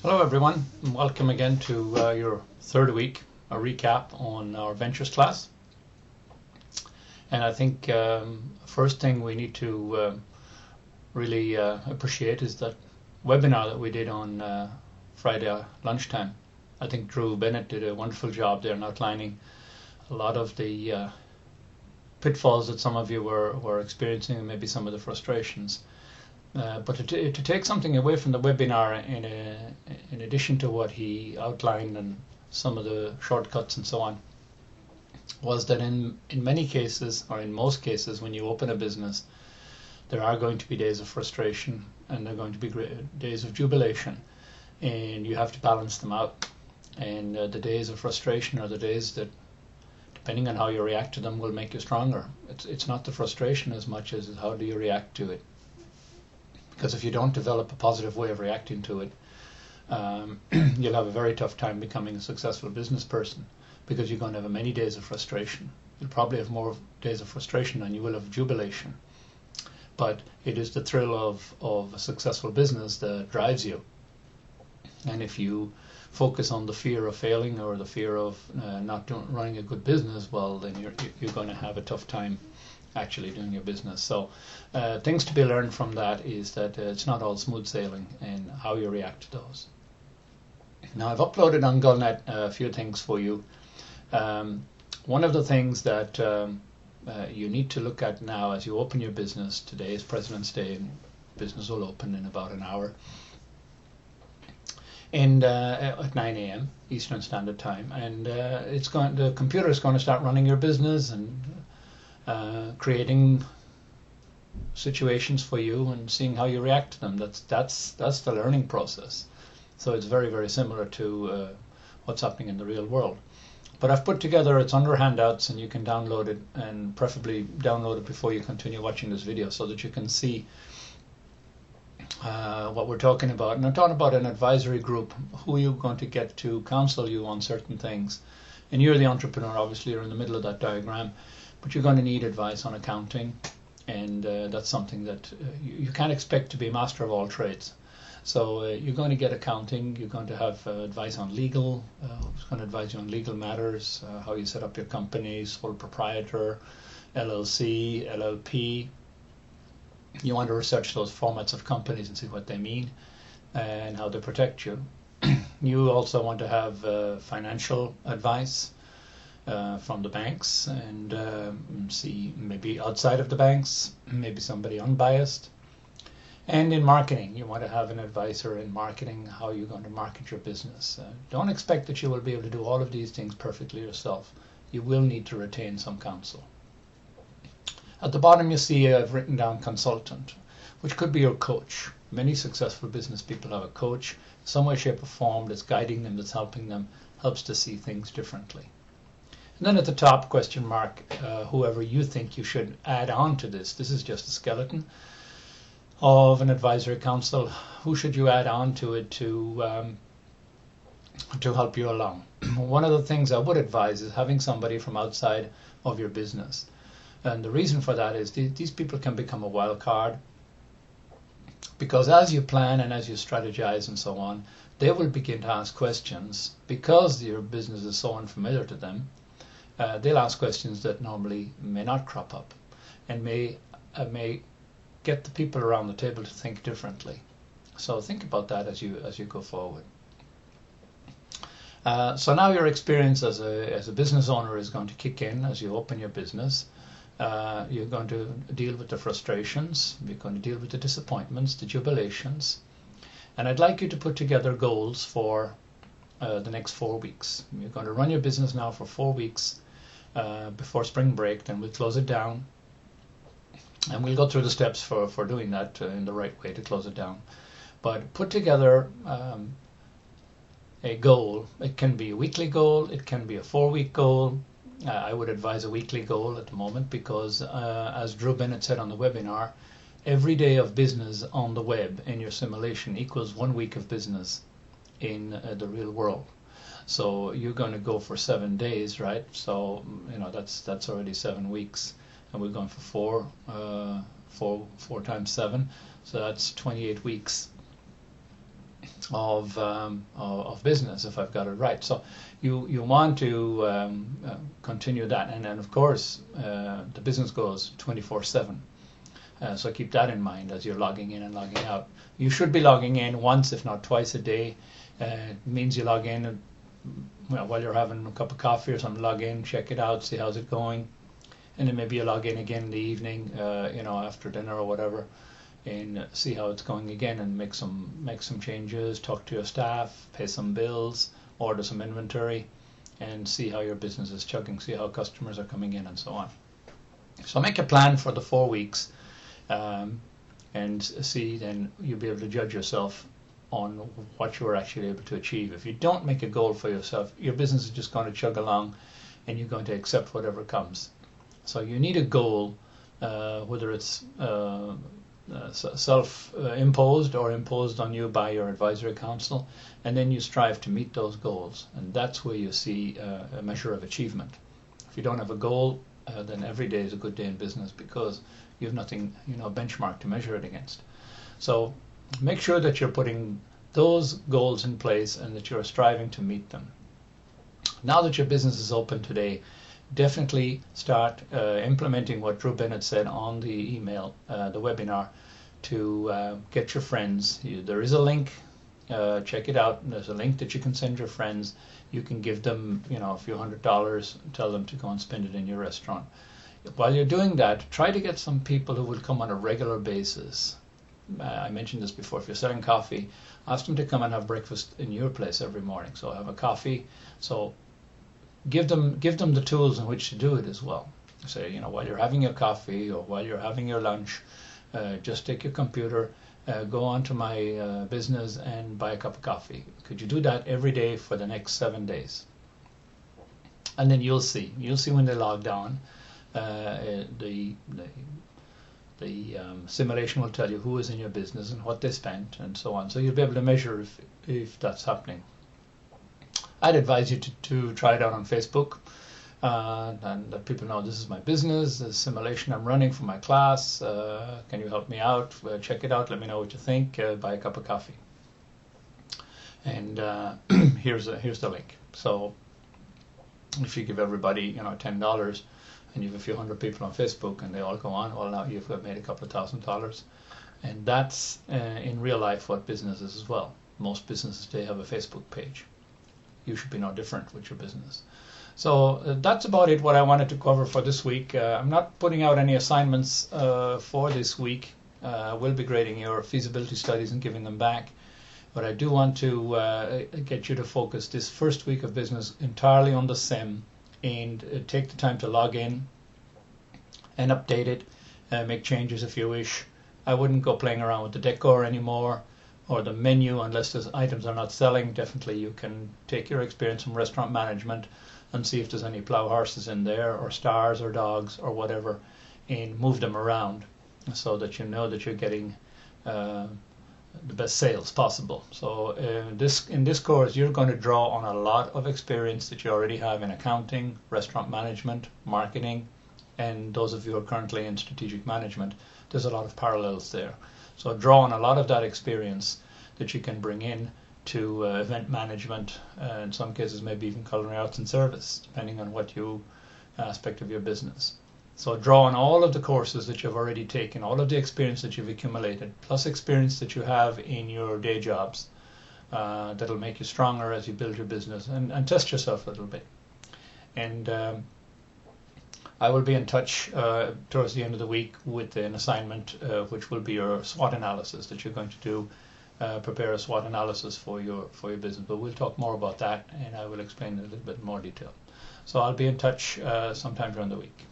Hello everyone, and welcome again to your third week, a recap on our Ventures class. And I think first thing we need to really appreciate is that webinar that we did on Friday lunchtime. I think Drew Bennett did a wonderful job there in outlining a lot of the pitfalls that some of you were experiencing and maybe some of the frustrations. But to take something away from the webinar in addition to what he outlined and some of the shortcuts and so on, was that in many cases, or in most cases, when you open a business, there are going to be days of frustration and there are going to be days of jubilation, and you have to balance them out. And the days of frustration are the days that, depending on how you react to them, will make you stronger. It's not the frustration as much as how do you react to it. Because if you don't develop a positive way of reacting to it, you'll have a very tough time becoming a successful business person, because you're going to have many days of frustration. You'll probably have more days of frustration than you will of jubilation. But it is the thrill of a successful business that drives you. And if you focus on the fear of failing or the fear of not running a good business, well, then you're going to have a tough time actually doing your business. So things to be learned from that is that it's not all smooth sailing and how you react to those. Now, I've uploaded on Gullnet a few things for you. One of the things that you need to look at now as you open your business, today is President's Day and business will open in about an hour, and at 9 a.m. Eastern Standard Time, and the computer is going to start running your business and creating situations for you and seeing how you react to them. That's the learning process. So it's very, very similar to what's happening in the real world. But I've put together, it's under handouts, and you can download it, and preferably download it before you continue watching this video so that you can see what we're talking about. And I'm talking about an advisory group, who you're going to get to counsel you on certain things. And you're the entrepreneur, obviously, you're in the middle of that diagram. But you're going to need advice on accounting, and that's something that you can't expect to be a master of all trades. So you're going to get accounting, you're going to have advice on legal, who's going to advise you on legal matters, how you set up your company, sole proprietor, LLC, LLP. You want to research those formats of companies and see what they mean and how they protect you. You also want to have financial advice from the banks, and see maybe outside of the banks, maybe somebody unbiased. And in marketing, you want to have an advisor in marketing, how you're going to market your business. Don't expect that you will be able to do all of these things perfectly yourself. You will need to retain some counsel. At the bottom you see I've written down consultant, which could be your coach. Many successful business people have a coach, some way, shape or form, that's guiding them, that's helping them, helps to see things differently. And then at the top, question mark, whoever you think you should add on to this. This is just a skeleton of an advisory council. Who should you add on to it to help you along? One of the things I would advise is having somebody from outside of your business. And the reason for that is these people can become a wild card, because as you plan and as you strategize and so on, they will begin to ask questions because your business is so unfamiliar to them. They'll ask questions that normally may not crop up, and may get the people around the table to think differently. So think about that as you go forward. So now your experience as a business owner is going to kick in as you open your business. You're going to deal with the frustrations, you're going to deal with the disappointments, the jubilations, and I'd like you to put together goals for the next 4 weeks. You're going to run your business now for 4 weeks before spring break, then we'll close it down, and we'll go through the steps for doing that in the right way to close it down. But put together a goal. It can be a weekly goal, it can be a 4-week goal. I would advise a weekly goal at the moment, because as Drew Bennett said on the webinar, every day of business on the web in your simulation equals 1 week of business in the real world. So you're going to go for 7 days, right? So that's already 7 weeks, and we're going for four times 7, so that's 28 weeks. of business, if I've got it right. So you want to continue that, and then of course the business goes 24/7. So keep that in mind as you're logging in and logging out. You should be logging in once, if not twice a day. It means you log in while you're having a cup of coffee or something. Log in, check it out, see how's it going, and then maybe you log in again in the evening, after dinner or whatever, and see how it's going again, and make some changes, talk to your staff, pay some bills, order some inventory, and see how your business is chugging, see how customers are coming in, and so on. So make a plan for the 4 weeks, and see, then you'll be able to judge yourself on what you are actually able to achieve. If you don't make a goal for yourself, your business is just going to chug along, and you're going to accept whatever comes. So you need a goal, whether it's self-imposed or imposed on you by your advisory council, and then you strive to meet those goals, and that's where you see a measure of achievement. If you don't have a goal, then every day is a good day in business, because you have nothing, benchmark to measure it against. So make sure that you're putting those goals in place and that you're striving to meet them. Now that your business is open today, definitely start implementing what Drew Bennett said on the email, the webinar, to get your friends. There is a link, check it out. There's a link that you can send your friends. You can give them, a few $100, tell them to go and spend it in your restaurant. While you're doing that, try to get some people who will come on a regular basis. I mentioned this before. If you're selling coffee, ask them to come and have breakfast in your place every morning. So have a coffee. So give them the tools in which to do it as well. Say, while you're having your coffee or while you're having your lunch, just take your computer, go onto my business and buy a cup of coffee. Could you do that every day for the next 7 days? And then you'll see when they log down, the simulation will tell you who is in your business and what they spent and so on. So you'll be able to measure if that's happening. I'd advise you to try it out on Facebook, and let people know this is my business, this simulation I'm running for my class. Can you help me out? Check it out. Let me know what you think. Buy a cup of coffee. And here's the link. So if you give everybody $10, and you have a few hundred people on Facebook, and they all go on, well, now you've made a couple of $1,000, and that's in real life what business is as well. Most businesses today have a Facebook page. You should be no different with your business. So that's about it, what I wanted to cover for this week. I'm not putting out any assignments for this week. I will be grading your feasibility studies and giving them back. But I do want to get you to focus this first week of business entirely on the SIM, and take the time to log in and update it, make changes if you wish. I wouldn't go playing around with the decor anymore, or the menu, unless those items are not selling. Definitely you can take your experience from restaurant management and see if there's any plow horses in there, or stars or dogs or whatever, and move them around so that you know that you're getting the best sales possible. So in this course, you're going to draw on a lot of experience that you already have in accounting, restaurant management, marketing, and those of you who are currently in strategic management. There's a lot of parallels there. So draw on a lot of that experience that you can bring in to event management, in some cases maybe even culinary arts and service, depending on what aspect of your business. So draw on all of the courses that you've already taken, all of the experience that you've accumulated, plus experience that you have in your day jobs, that'll make you stronger as you build your business, and test yourself a little bit. And I will be in touch towards the end of the week with an assignment, which will be your SWOT analysis that you're going to do. Prepare a SWOT analysis for your business. But we'll talk more about that, and I will explain in a little bit more detail. So I'll be in touch sometime during the week.